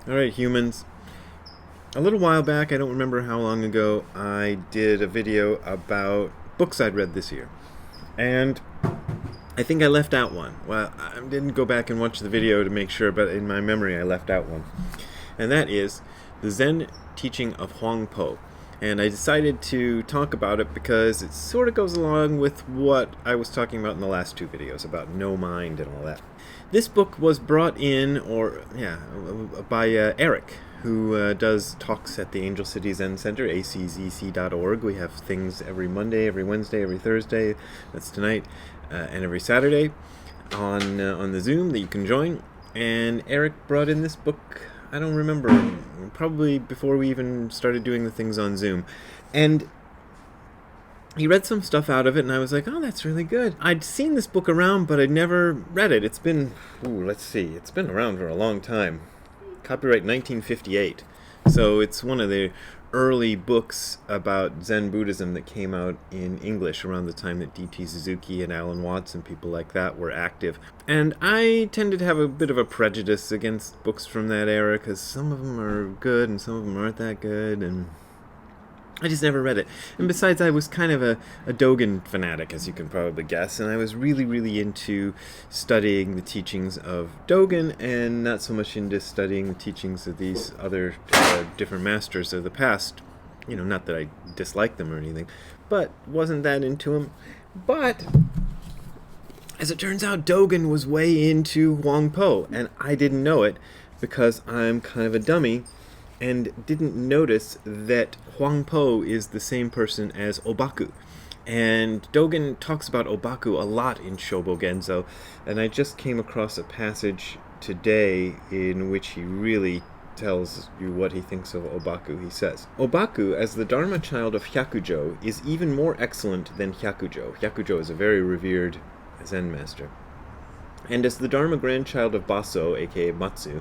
Alright, humans. A little while back, I don't remember how long ago, I did a video about books I'd read this year. And I think I left out one. Well, I didn't go back and watch the video to make sure, but in my memory I left out one. And that is The Zen Teaching of Huang Po. And I decided to talk about it because it sort of goes along with what I was talking about in the last two videos about no mind and all that. This book was brought in, by Eric, who does talks at the Angel City Zen Center, aczc.org. We have things every Monday, every Wednesday, every Thursday, that's tonight, and every Saturday on the Zoom that you can join. And Eric brought in this book, I don't remember, probably before we even started doing the things on Zoom. And he read some stuff out of it, and I was like, oh, that's really good. I'd seen this book around, but I'd never read it. It's been, it's been around for a long time. Copyright 1958. So it's one of the early books about Zen Buddhism that came out in English around the time that D.T. Suzuki and Alan Watts and people like that were active. And I tended to have a bit of a prejudice against books from that era, because some of them are good and some of them aren't that good, and I just never read it. And besides, I was kind of a Dogen fanatic, as you can probably guess, and I was really, really into studying the teachings of Dogen and not so much into studying the teachings of these other different masters of the past. You know, not that I dislike them or anything, but wasn't that into them. But as it turns out, Dogen was way into Huang Po, and I didn't know it because I'm kind of a dummy and didn't notice that Huang Po is the same person as Obaku. And Dogen talks about Obaku a lot in Shobo Genzo, and I just came across a passage today in which he really tells you what he thinks of Obaku. He says, Obaku, as the Dharma child of Hyakujo, is even more excellent than Hyakujo. Hyakujo is a very revered Zen master. And as the Dharma grandchild of Baso, aka Matsu,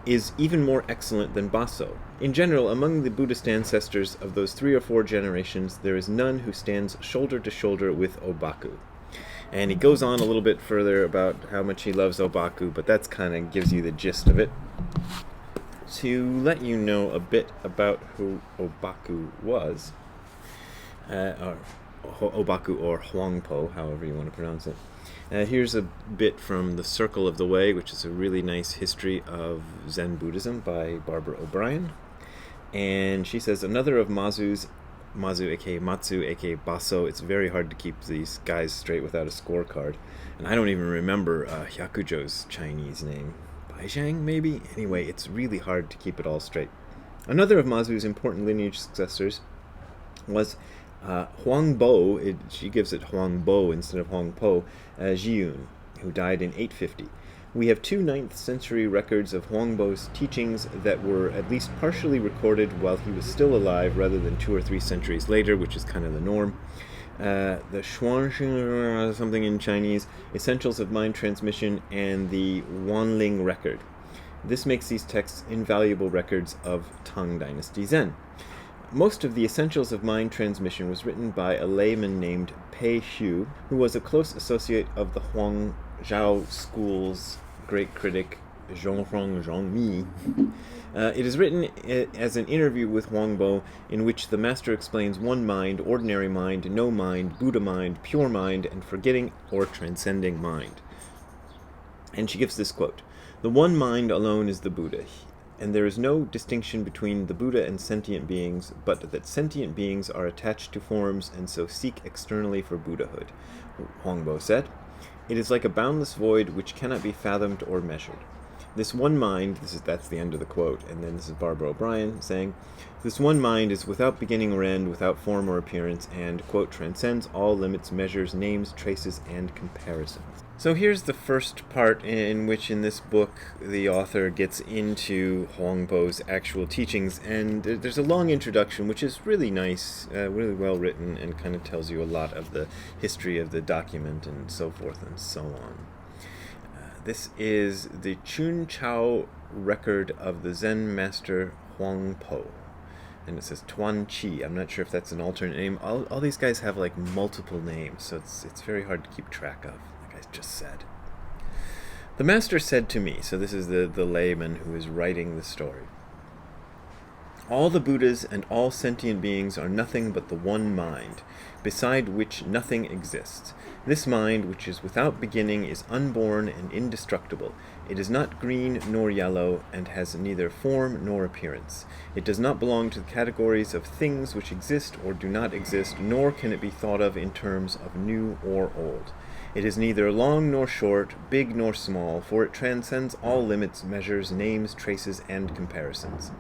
is even more excellent than Baso. In general, among the Buddhist ancestors of those 3 or 4 generations, there is none who stands shoulder to shoulder with Obaku. And he goes on a little bit further about how much he loves Obaku, but that's kind of gives you the gist of it. To let you know a bit about who Obaku was, or Obaku or Huang Po, however you want to pronounce it. Here's a bit from The Circle of the Way, which is a really nice history of Zen Buddhism by Barbara O'Brien. And she says, another of Mazu, aka Matsu, aka Baso. It's very hard to keep these guys straight without a scorecard. And I don't even remember Hyakujo's Chinese name. Baizhang, maybe? Anyway, it's really hard to keep it all straight. Another of Mazu's important lineage successors was Huang Bo. She gives it Huang Bo instead of Huang Po, Jiun, who died in 850. We have 2 9th century records of Huang Bo's teachings that were at least partially recorded while he was still alive, rather than 2 or 3 centuries later, which is kind of the norm. The Shuangxing, something in Chinese, Essentials of Mind Transmission, and the Wanling Record. This makes these texts invaluable records of Tang Dynasty Zen. Most of the Essentials of Mind Transmission was written by a layman named Pei Xiu, who was a close associate of the Huang Zhao school's great critic Zhongrong Zhongmi. It is written as an interview with Huang Bo, in which the master explains one mind, ordinary mind, no mind, Buddha mind, pure mind, and forgetting or transcending mind. And she gives this quote, the one mind alone is the Buddha, and there is no distinction between the Buddha and sentient beings, but that sentient beings are attached to forms and so seek externally for Buddhahood. Huang Bo said, it is like a boundless void which cannot be fathomed or measured. This one mind, that's the end of the quote, and then this is Barbara O'Brien saying, this one mind is without beginning or end, without form or appearance, and, quote, transcends all limits, measures, names, traces, and comparisons. So here's the first part in which in this book the author gets into Huang Po's actual teachings, and there's a long introduction which is really nice, really well written, and kind of tells you a lot of the history of the document and so forth and so on. This is the Chun Chao record of the Zen master Huang Po. And it says Tuan Chi. I'm not sure if that's an alternate name. All these guys have like multiple names, so it's very hard to keep track of, like I just said. The master said to me, so this is the layman who is writing the story, all the Buddhas and all sentient beings are nothing but the one mind, beside which nothing exists. This mind, which is without beginning, is unborn and indestructible. It is not green nor yellow, and has neither form nor appearance. It does not belong to the categories of things which exist or do not exist, nor can it be thought of in terms of new or old. It is neither long nor short, big nor small, for it transcends all limits, measures, names, traces, and comparisons.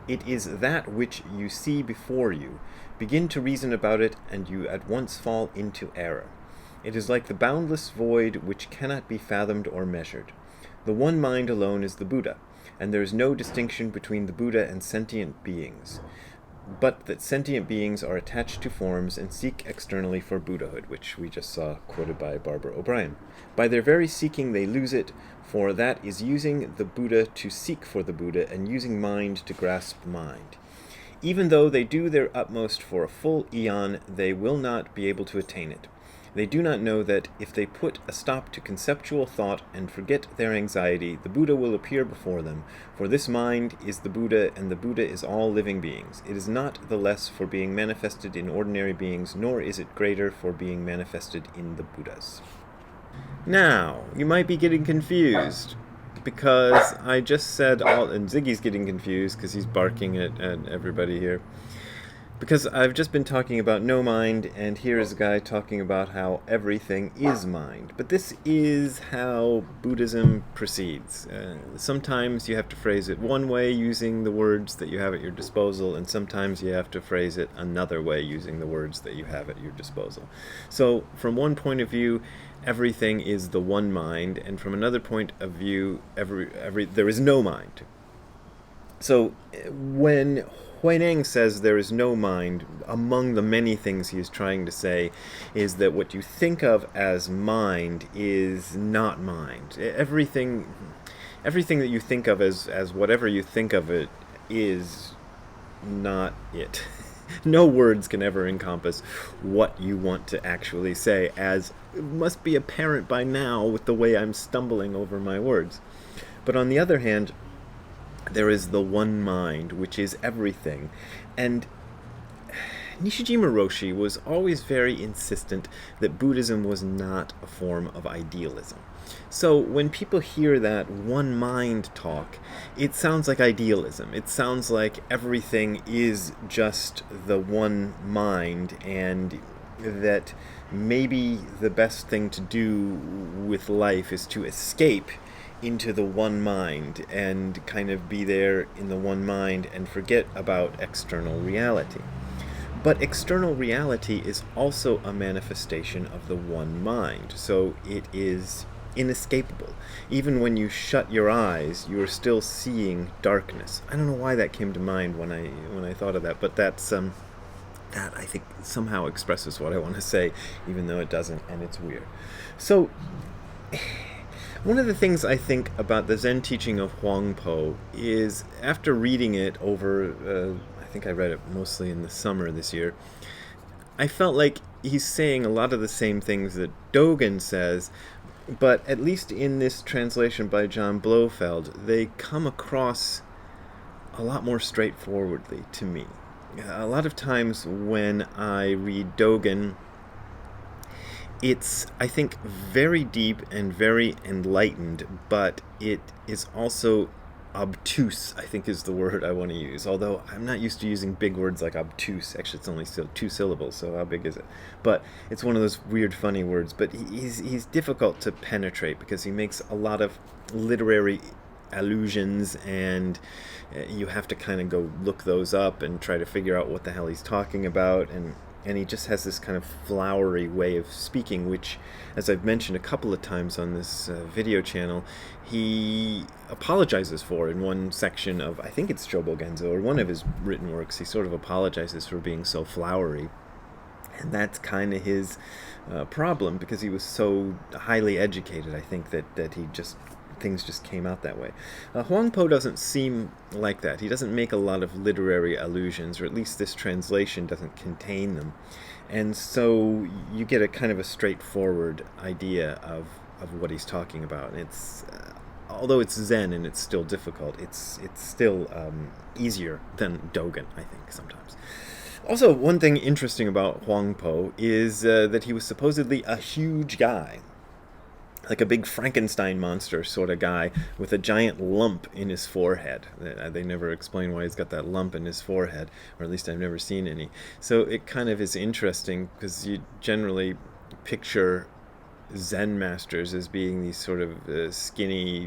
It is that which you see before you. Begin to reason about it, and you at once fall into error. It is like the boundless void which cannot be fathomed or measured. The one mind alone is the Buddha, and there is no distinction between the Buddha and sentient beings, but that sentient beings are attached to forms and seek externally for Buddhahood, which we just saw quoted by Barbara O'Brien. By their very seeking they lose it, for that is using the Buddha to seek for the Buddha, and using mind to grasp mind. Even though they do their utmost for a full eon, they will not be able to attain it. They do not know that if they put a stop to conceptual thought and forget their anxiety, the Buddha will appear before them, for this mind is the Buddha, and the Buddha is all living beings. It is not the less for being manifested in ordinary beings, nor is it greater for being manifested in the Buddhas. Now, you might be getting confused, because I just said all, and Ziggy's getting confused because he's barking at everybody here. Because I've just been talking about no mind, and here is a guy talking about how everything is mind. But this is how Buddhism proceeds. Sometimes you have to phrase it one way using the words that you have at your disposal, and sometimes you have to phrase it another way using the words that you have at your disposal. So, from one point of view, everything is the one mind, and from another point of view, there is no mind. So, when Huineng says there is no mind, among the many things he is trying to say is that what you think of as mind is not mind. Everything that you think of as whatever you think of it is not it. No words can ever encompass what you want to actually say, as must be apparent by now with the way I'm stumbling over my words. But on the other hand, there is the one mind, which is everything. And Nishijima Roshi was always very insistent that Buddhism was not a form of idealism. So when people hear that one mind talk, it sounds like idealism. It sounds like everything is just the one mind, and that maybe the best thing to do with life is to escape into the one mind and kind of be there in the one mind and forget about external reality. But external reality is also a manifestation of the one mind, so it is inescapable. Even when you shut your eyes, you are still seeing darkness. I don't know why that came to mind when I thought of that, but that I think somehow expresses what I want to say, even though it doesn't, and it's weird. So one of the things I think about the Zen teaching of Huang Po is, after reading it over, I think I read it mostly in the summer this year, I felt like he's saying a lot of the same things that Dogen says, but at least in this translation by John Blofeld, they come across a lot more straightforwardly to me. A lot of times when I read Dogen, it's, I think, very deep and very enlightened, but it is also obtuse, I think is the word I want to use. Although I'm not used to using big words like obtuse. Actually, it's only still 2 syllables, so how big is it? But it's one of those weird, funny words. But he's difficult to penetrate because he makes a lot of literary allusions, and you have to kind of go look those up and try to figure out what the hell he's talking about. And he just has this kind of flowery way of speaking, which, as I've mentioned a couple of times on this video channel, he apologizes for in one section of, I think it's Shobo Genzo, or one of his written works. He sort of apologizes for being so flowery. And that's kind of his problem, because he was so highly educated, I think, that he just, things just came out that way. Huang Po doesn't seem like that. He doesn't make a lot of literary allusions, or at least this translation doesn't contain them. And so you get a kind of a straightforward idea of of what he's talking about. And it's although it's Zen and it's still difficult, it's still easier than Dogen, I think, sometimes. Also, one thing interesting about Huang Po is that he was supposedly a huge guy, like a big Frankenstein monster sort of guy with a giant lump in his forehead. They never explain why he's got that lump in his forehead, or at least I've never seen any. So it kind of is interesting because you generally picture Zen masters as being these sort of skinny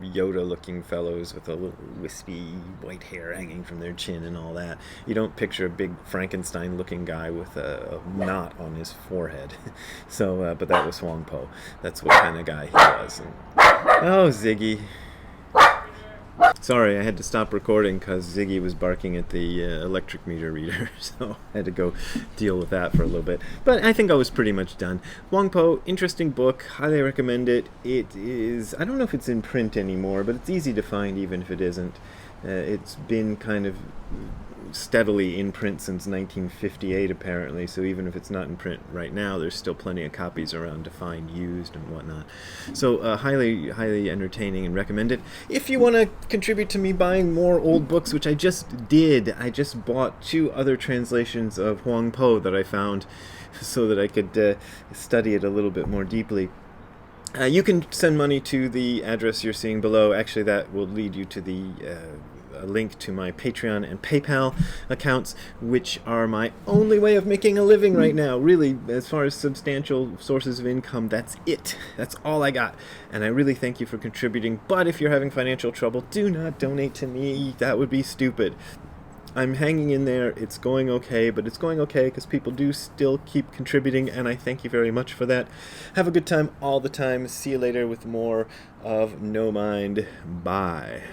Yoda-looking fellows with a little wispy white hair hanging from their chin and all that. You don't picture a big Frankenstein-looking guy with a knot on his forehead. So, but that was Huang Po. That's what kind of guy he was. And, oh, Ziggy. Sorry, I had to stop recording because Ziggy was barking at the electric meter reader, so I had to go deal with that for a little bit. But I think I was pretty much done. Huang Po, interesting book, highly recommend it. It is, I don't know if it's in print anymore, but it's easy to find even if it isn't. It's been kind of steadily in print since 1958 apparently, so even if it's not in print right now, there's still plenty of copies around to find used and whatnot. So highly entertaining and recommend it. If you want to contribute to me buying more old books, which I just did, I just bought 2 other translations of Huang Po that I found so that I could study it a little bit more deeply. You can send money to the address you're seeing below. Actually, that will lead you to the a link to my Patreon and PayPal accounts, which are my only way of making a living right now. Really, as far as substantial sources of income, that's it. That's all I got. And I really thank you for contributing. But if you're having financial trouble, do not donate to me. That would be stupid. I'm hanging in there. It's going okay, but it's going okay because people do still keep contributing, and I thank you very much for that. Have a good time all the time. See you later with more of No Mind. Bye.